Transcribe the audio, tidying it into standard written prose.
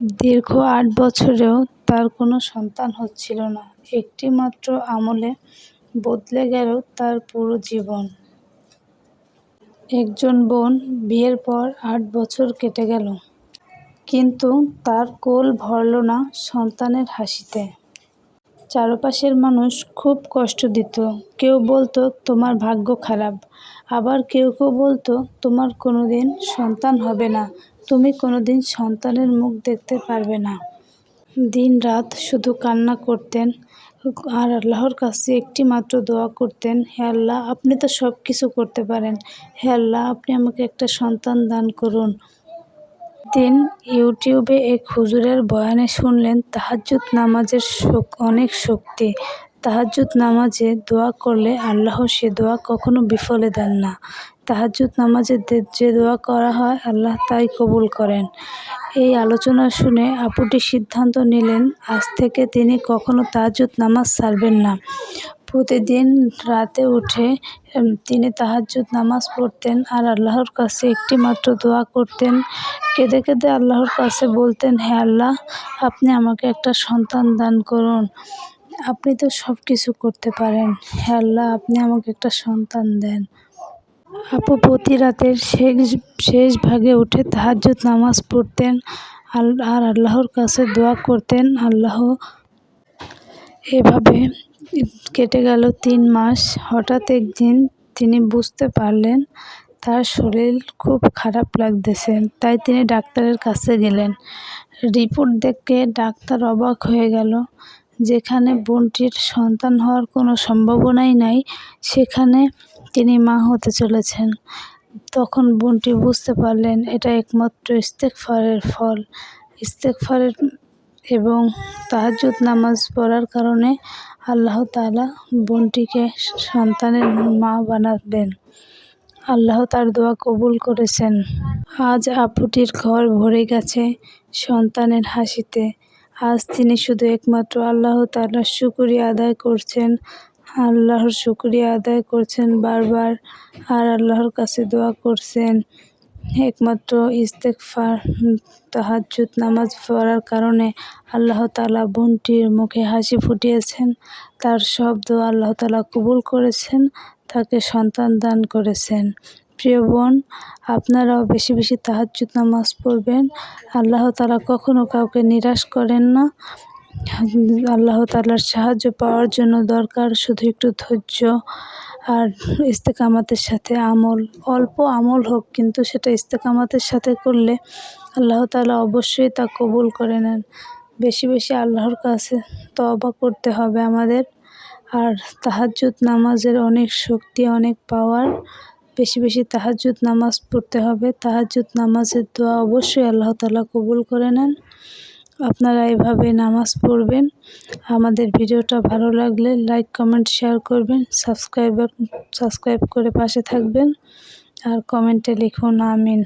দীর্ঘ ৮ বছরেও তার কোনো সন্তান হচ্ছিল না। একটি মাত্র আমলে বদলে গেল তার পুরো জীবন। একজন বোন বিয়ের পর ৮ বছর কেটে গেল, কিন্তু তার কোল ভরল না সন্তানের হাসিতে। চারপাশের মানুষ খুব কষ্ট দিত। কেউ বলতো তোমার ভাগ্য খারাপ, আবার কেউ কেউ বলতো তোমার কোনোদিন সন্তান হবে না, তুমি কোনোদিন সন্তানের মুখ দেখতে পারবে না। দিন রাত শুধু কান্না করতেন আর আল্লাহর কাছে একটি মাত্র দোয়া করতেন, হে আল্লাহ, আপনি তো সব কিছু করতে পারেন, হে আল্লাহ, আপনি আমাকে একটা সন্তান দান করুন। দিন ইউটিউবে এক হুজুরের বয়ানে শুনলেন তাহাজ্জুদ নামাজের অনেক শক্তি। তাহাজ্জুদ নামাজে দোয়া করলে আল্লাহ সে দোয়া কখনো বিফলে দেন না। তাহাজ্জুদ নামাজে যে দোয়া করা হয় আল্লাহ তাই কবুল করেন। এই আলোচনা শুনে আপুটি সিদ্ধান্ত নিলেন আজ থেকে তিনি কখনো তাহাজ্জুদ নামাজ ছাড়বেন না। প্রতিদিন রাতে উঠে তিনি তাহাজ্জুদ নামাজ পড়তেন আর আল্লাহর কাছে একটি মাত্র দোয়া করতেন। কেঁদে কেঁদে আল্লাহর কাছে বলতেন, হে আল্লাহ, আপনি আমাকে একটা সন্তান দান করুন, আপনি তো সব কিছু করতে পারেন, হে আল্লাহ, আপনি আমাকে একটা সন্তান দেন। আপু প্রতি রাতের শেষ ভাগে উঠে তাহাজ্জুদ নামাজ পড়তেন আর আল্লাহর কাছে দোয়া করতেন। এভাবে কেটে গেল ৩ মাস। হঠাৎ একদিন তিনি বুঝতে পারলেন তার শরীর খুব খারাপ লাগতেছে, তাই তিনি ডাক্তারের কাছে গেলেন। রিপোর্ট দেখে ডাক্তার অবাক হয়ে গেল। যেখানে বোনটির সন্তান হওয়ার কোনো সম্ভাবনাই নাই, সেখানে তিনি মা হতে চলেছেন। তখন বোনটি বুঝতে পারলেন এটা একমাত্র ইস্তেগফারের ফল। ইস্তেগফারের এবং তাহাজ্জুদ নামাজ পড়ার কারণে আল্লাহ তাআলা বোনটিকে সন্তানের মা বানাবেন। আল্লাহ তার দোয়া কবুল করেছেন। আজ আপুটির ঘর ভরে গেছে সন্তানের হাসিতে। আজ তিনি শুধু একমাত্র আল্লাহ তাআলার শুকরিয়া আদায় করছেন, আল্লাহর শুকরিয়া আদায় করছেন বারবার, আর আল্লাহর কাছে দোয়া করছেন। একমাত্র ইস্তেগফার, তাহাজ্জুদ নামাজ পড়ার কারণে আল্লাহ তাআলা বোনটির মুখে হাসি ফুটিয়েছেন। তার সব দোয়া আল্লাহ তাআলা কবুল করেছেন, তাকে সন্তান দান করেছেন। প্রিয় বোন, আপনারাও বেশি বেশি তাহাজ্জুদ নামাজ পড়বেন। আল্লাহ তাআলা কখনো কাউকে নিরাশ করেন না। আল্লাহ তাআলার সাহায্য পাওয়ার জন্য দরকার শুধু একটু ধৈর্য আর ইস্তেকামাতের সাথে আমল। অল্প আমল হোক, কিন্তু সেটা ইস্তেকামাতের সাথে করলে আল্লাহ তাআলা অবশ্যই তা কবুল করে নেন। বেশি বেশি আল্লাহর কাছে তওবা করতে হবে আমাদের। আর তাহাজ্জুদ নামাজের অনেক শক্তি, অনেক পাওয়ার। বেশি বেশি তাহাজ্জুদ নামাজ পড়তে হবে। তাহাজ্জুদ নামাজের দোয়া অবশ্যই আল্লাহ তাআলা কবুল করে নেন। আপনারা এভাবে নামাজ পড়বেন। আমাদের ভিডিওটা ভালো লাগলে লাইক, কমেন্ট, শেয়ার করবেন। সাবস্ক্রাইব করে পাশে থাকবেন আর কমেন্টে লিখুন আমিন।